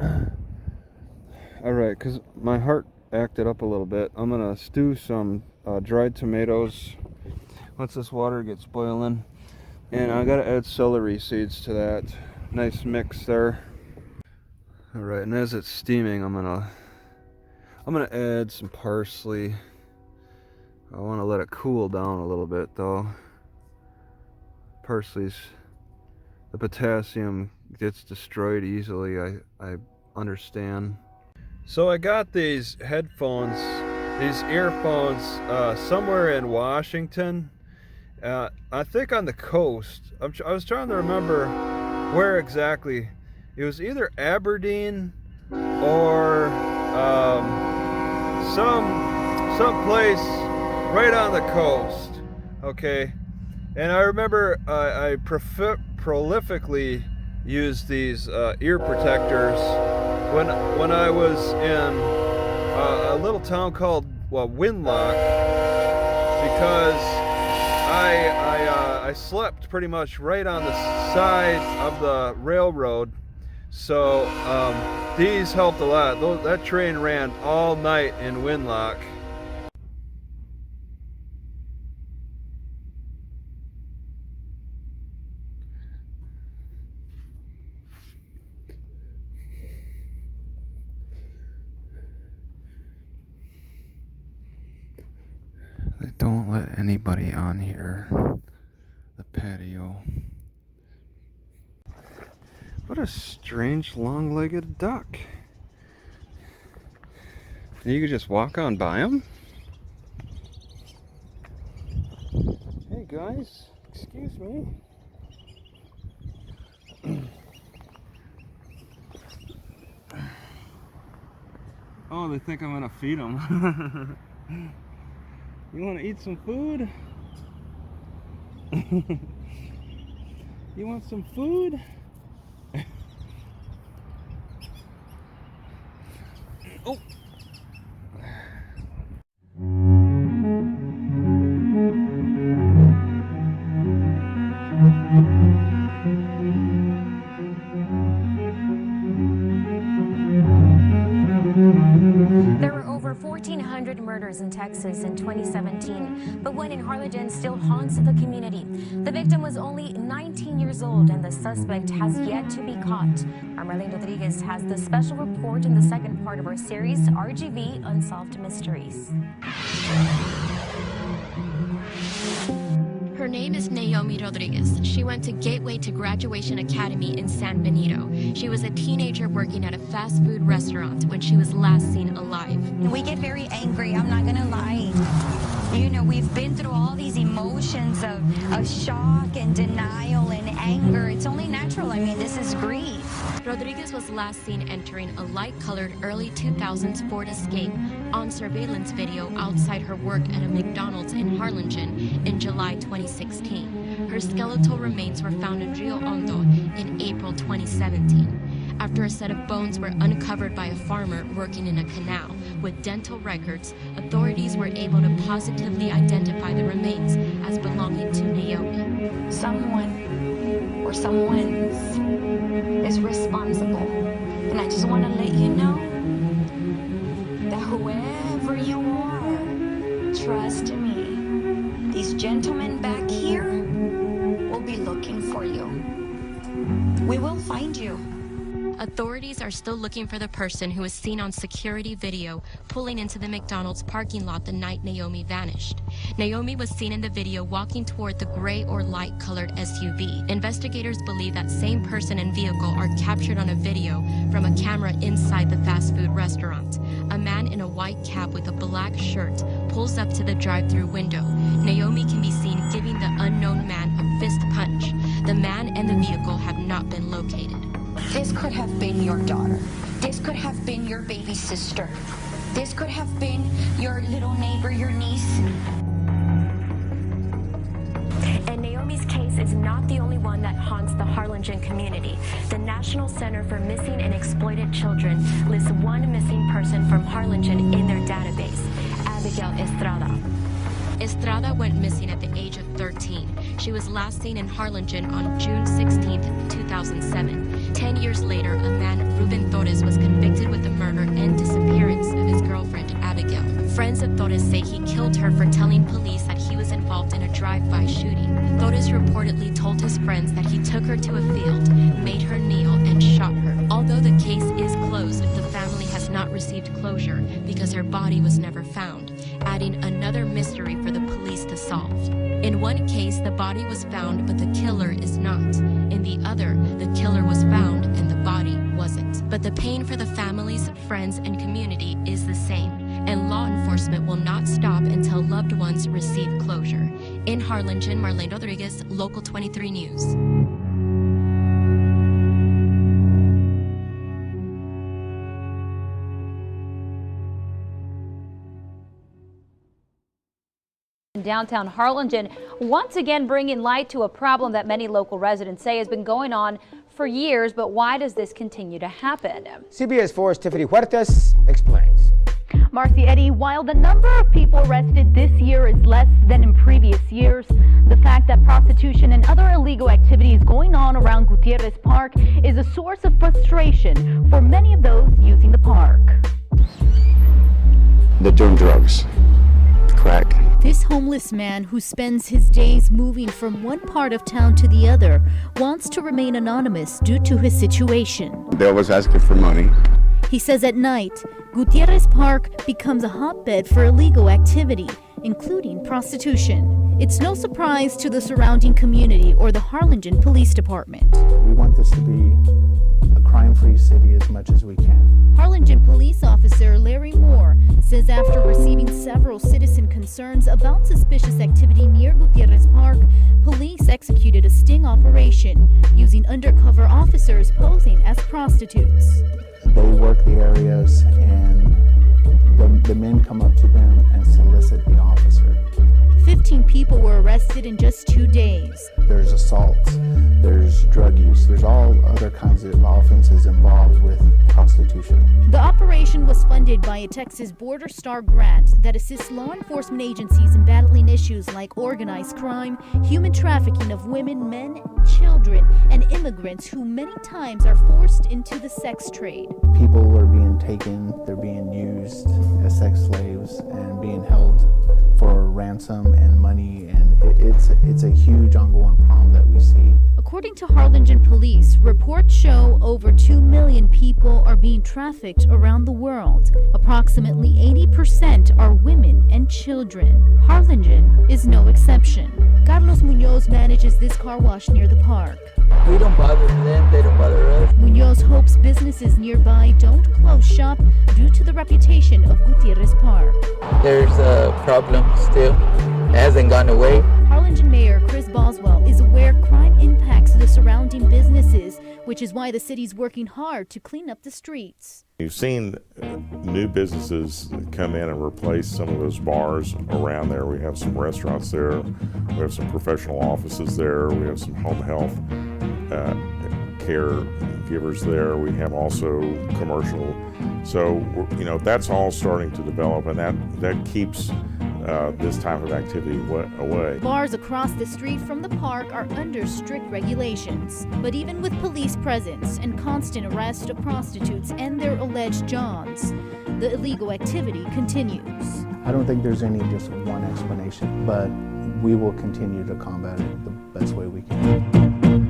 Alright, because my heart acted up a little bit. I'm gonna stew some dried tomatoes once this water gets boiling. And I gotta add celery seeds to that. Nice mix there. Alright, and as it's steaming, I'm gonna add some parsley. I want to let it cool down a little bit though. Parsley's, the potassium gets destroyed easily, I understand. So I got these headphones, these earphones somewhere in Washington. I think on the coast. I was trying to remember where exactly. It was either Aberdeen or some place right on the coast. Okay, and I remember I prolifically used these ear protectors when I was in a little town called Winlock, because I slept pretty much right on the side of the railroad, so these helped a lot. That train ran all night in Winlock. They don't let anybody on here. The patio. What a strange long-legged duck. You could just walk on by them? Hey guys, excuse me. Oh, they think I'm gonna feed them. You want to eat some food? You want some food? Oh! There were over 1,400 murders in Texas in 2017, but one in Harlingen still haunts the community. The victim was only 19 years old, and the suspect has yet to be caught. Our Marlene Rodriguez has the special report in the second part of our series, RGV Unsolved Mysteries. Her name is Naomi Rodriguez. She went to Gateway to Graduation Academy in San Benito. She was a teenager working at a fast food restaurant when she was last seen alive. We get very angry, I'm not gonna lie. You know, we've been through all these emotions of shock and denial and anger. It's only natural. I mean, this is grief. Rodriguez was last seen entering a light-colored early 2000s Ford Escape on surveillance video outside her work at a McDonald's in Harlingen in July 2016. Her skeletal remains were found in Rio Hondo in April 2017. After a set of bones were uncovered by a farmer working in a canal with dental records, authorities were able to positively identify the remains as belonging to Naomi. Someone or someone's is responsible. And I just want to let you know that whoever you are, trust me, these gentlemen back here will be looking for you. We will find you. Authorities are still looking for the person who was seen on security video pulling into the McDonald's parking lot the night Naomi vanished. Naomi was seen in the video walking toward the gray or light-colored SUV. Investigators believe that same person and vehicle are captured on a video from a camera inside the fast food restaurant. A man in a white cap with a black shirt pulls up to the drive-thru window. Naomi can be seen giving the unknown man a fist punch. The man and the vehicle have not been located. This could have been your daughter. This could have been your baby sister. This could have been your little neighbor, your niece. And Naomi's case is not the only one that haunts the Harlingen community. The National Center for Missing and Exploited Children lists one missing person from Harlingen in their database, Abigail Estrada. Estrada went missing at the age of 13. She was last seen in Harlingen on June 16, 2007. 10 years later, a man Ruben Torres was convicted with the murder and disappearance of his girlfriend, Abigail. Friends of Torres say he killed her for telling police that he was involved in a drive-by shooting. Torres reportedly told his friends that he took her to a field, made her kneel, and shot her. Although the case is closed, the family has not received closure because her body was never found, adding another mystery for the police to solve. In one case, the body was found, but the killer is not. In the other, the killer was found and the body wasn't. But the pain for the families, friends, and community is the same, and law enforcement will not stop until loved ones receive closure. In Harlingen, Marlene Rodriguez, Local 23 News. Downtown Harlingen, once again bringing light to a problem that many local residents say has been going on for years. But why does this continue to happen? CBS 4's Tiffany Huertas explains. Marcy, Eddie, while the number of people arrested this year is less than in previous years, the fact that prostitution and other illegal activities going on around Gutierrez Park is a source of frustration for many of those using the park. They're doing drugs, crack. This homeless man, who spends his days moving from one part of town to the other, wants to remain anonymous due to his situation. They always asking for money. He says at night, Gutierrez Park becomes a hotbed for illegal activity, including prostitution. It's no surprise to the surrounding community or the Harlingen Police Department. We want this to be a crime-free city as much as we can. Harlingen Police Officer Larry Moore says after receiving several citizen concerns about suspicious activity near Gutierrez Park, police executed a sting operation using undercover officers posing as prostitutes. They work the areas and the men come up to them and solicit the officer. 15 people were arrested in just 2 days. There's assaults, there's drug use, there's all other kinds of offenses involved with prostitution. The operation was funded by a Texas Border Star grant that assists law enforcement agencies in battling issues like organized crime, human trafficking of women, men, children, and immigrants who many times are forced into the sex trade. People are being taken, they're being used as sex slaves and being held for ransom and money, and it's a huge ongoing problem that we see. According to Harlingen Police, reports show over 2 million people are being trafficked around the world. Approximately 80% are women and children. Harlingen is no exception. Carlos Munoz manages this car wash near the park. We don't bother them, they don't bother us. Munoz hopes businesses nearby don't close shop due to the reputation of Gutierrez Park. There's a problem still. It hasn't gone away. Harlingen Mayor Chris Boswell is aware crime impacts the surrounding businesses, which is why the city's working hard to clean up the streets. You've seen new businesses come in and replace some of those bars around there. We have some restaurants there. We have some professional offices there. We have some home health caregivers there. We have also commercial. So, that's all starting to develop, and that keeps this type of activity away. Bars across the street from the park are under strict regulations. But even with police presence and constant arrest of prostitutes and their alleged johns, the illegal activity continues. I don't think there's any just one explanation, but we will continue to combat it the best way we can.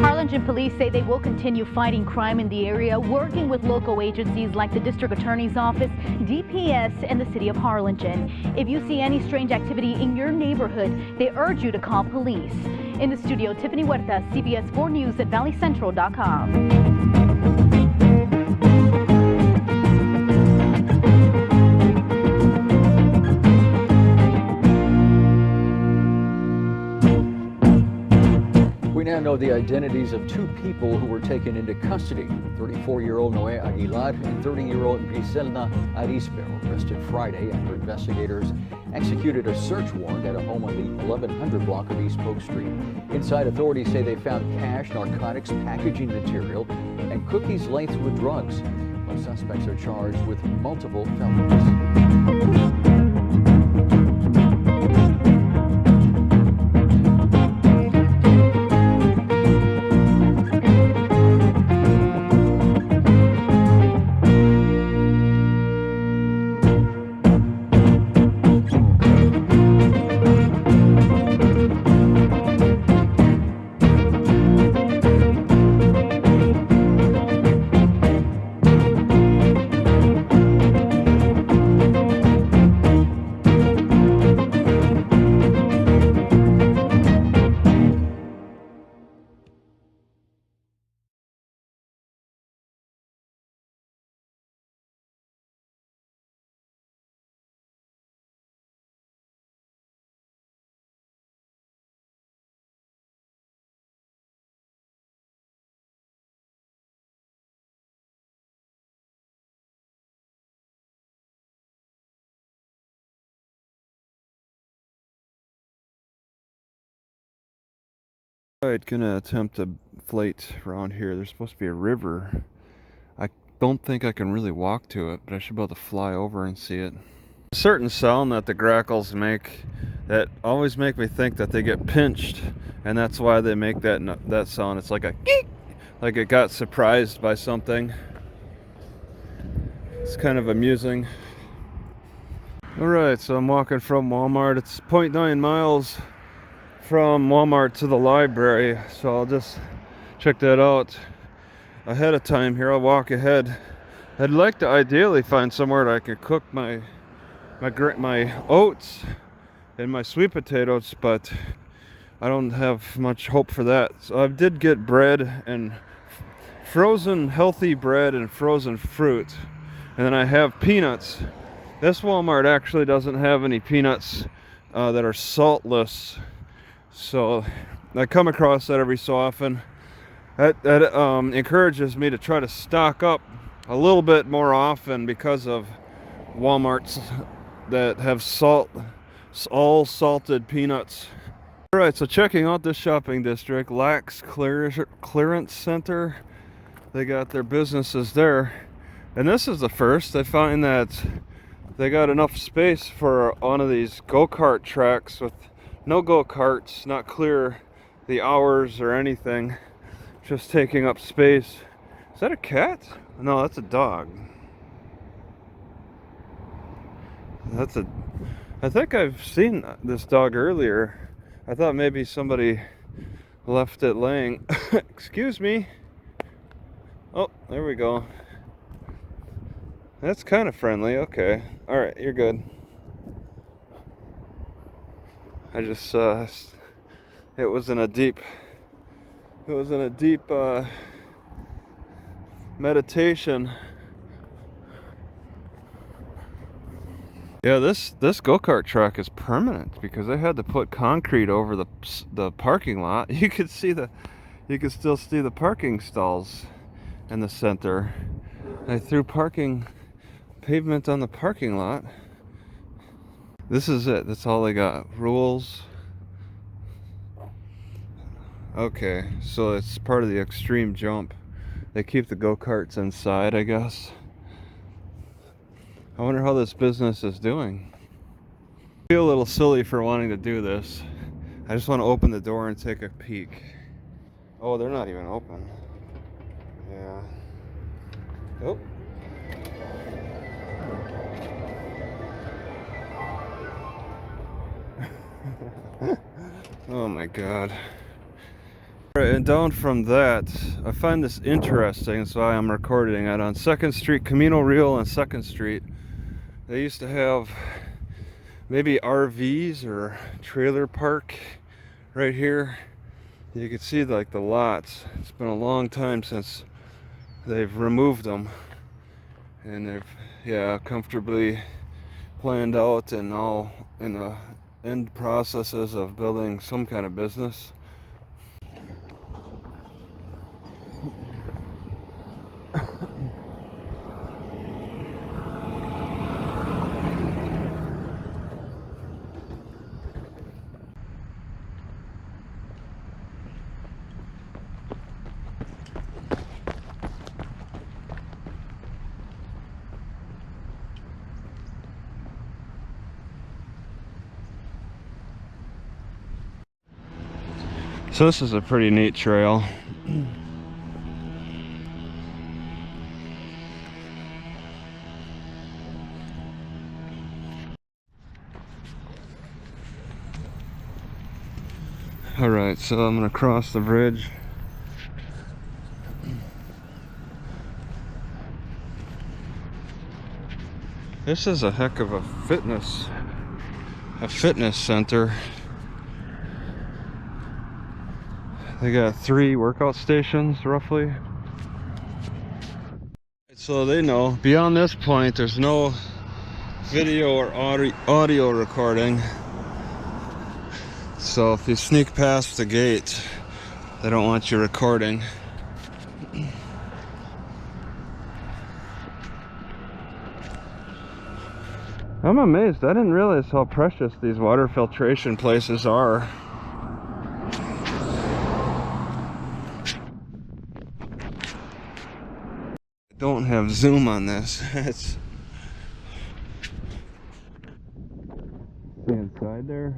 Harlingen police say they will continue fighting crime in the area, working with local agencies like the District Attorney's Office, DPS, and the City of Harlingen. If you see any strange activity in your neighborhood, they urge you to call police. In the studio, Tiffany Huertas, CBS 4 News at valleycentral.com. We now know the identities of 2 people who were taken into custody. 34-year-old Noé Aguilar and 30-year-old Griselda Arispe were arrested Friday after investigators executed a search warrant at a home on the 1100 block of East Polk Street. Inside, authorities say they found cash, narcotics, packaging material, and cookies laced with drugs. Both suspects are charged with multiple felonies. Alright, gonna attempt to float around here. There's supposed to be a river. I don't think I can really walk to it, but I should be able to fly over and see it. A certain sound that the grackles make that always make me think that they get pinched, and that's why they make that sound. It's like a geek, like it got surprised by something. It's kind of amusing. Alright, so I'm walking from Walmart. It's 0.9 miles from Walmart to the library, so I'll just check that out ahead of time here. I'll walk ahead. I'd like to ideally find somewhere that I can cook my oats and my sweet potatoes, but I don't have much hope for that. So I did get bread and frozen healthy bread and frozen fruit, and then I have peanuts. This Walmart actually doesn't have any peanuts that are saltless, so I come across that every so often. That encourages me to try to stock up a little bit more often because of Walmarts that have all salted peanuts. Alright, so checking out this shopping district, Lax Clearance Center. They got their businesses there. And this is the first. I find that they got enough space for one of these go-kart tracks with no go-karts, not clear the hours or anything, just taking up space. Is that a cat? No, that's a dog. I think I've seen this dog earlier. I thought maybe somebody left it laying. Excuse me. Oh, there we go. That's kind of friendly. Okay. All right, you're good. I just it was in a deep meditation. Yeah, this go-kart track is permanent because they had to put concrete over the parking lot. You could still see the parking stalls in the center. They threw pavement on the parking lot. This is it. That's all they got. Rules. Okay, so it's part of the extreme jump. They keep the go-karts inside, I guess. I wonder how this business is doing. I feel a little silly for wanting to do this. I just want to open the door and take a peek. Oh, they're not even open. Yeah. Oh. Oh my God. Right, and down from that, I find this interesting, so I am recording it on 2nd Street, Camino Real on 2nd Street. They used to have maybe RVs or trailer park right here. You can see like the lots. It's been a long time since they've removed them, and they've comfortably planned out and all in the end processes of building some kind of business. So this is a pretty neat trail. Alright, so I'm gonna cross the bridge. This is a heck of a fitness center. They got 3 workout stations roughly. So they know beyond this point there's no video or audio recording. So if you sneak past the gate, they don't want you recording. I'm amazed. I didn't realize how precious these water filtration places are. don't have zoom on this. It's inside there.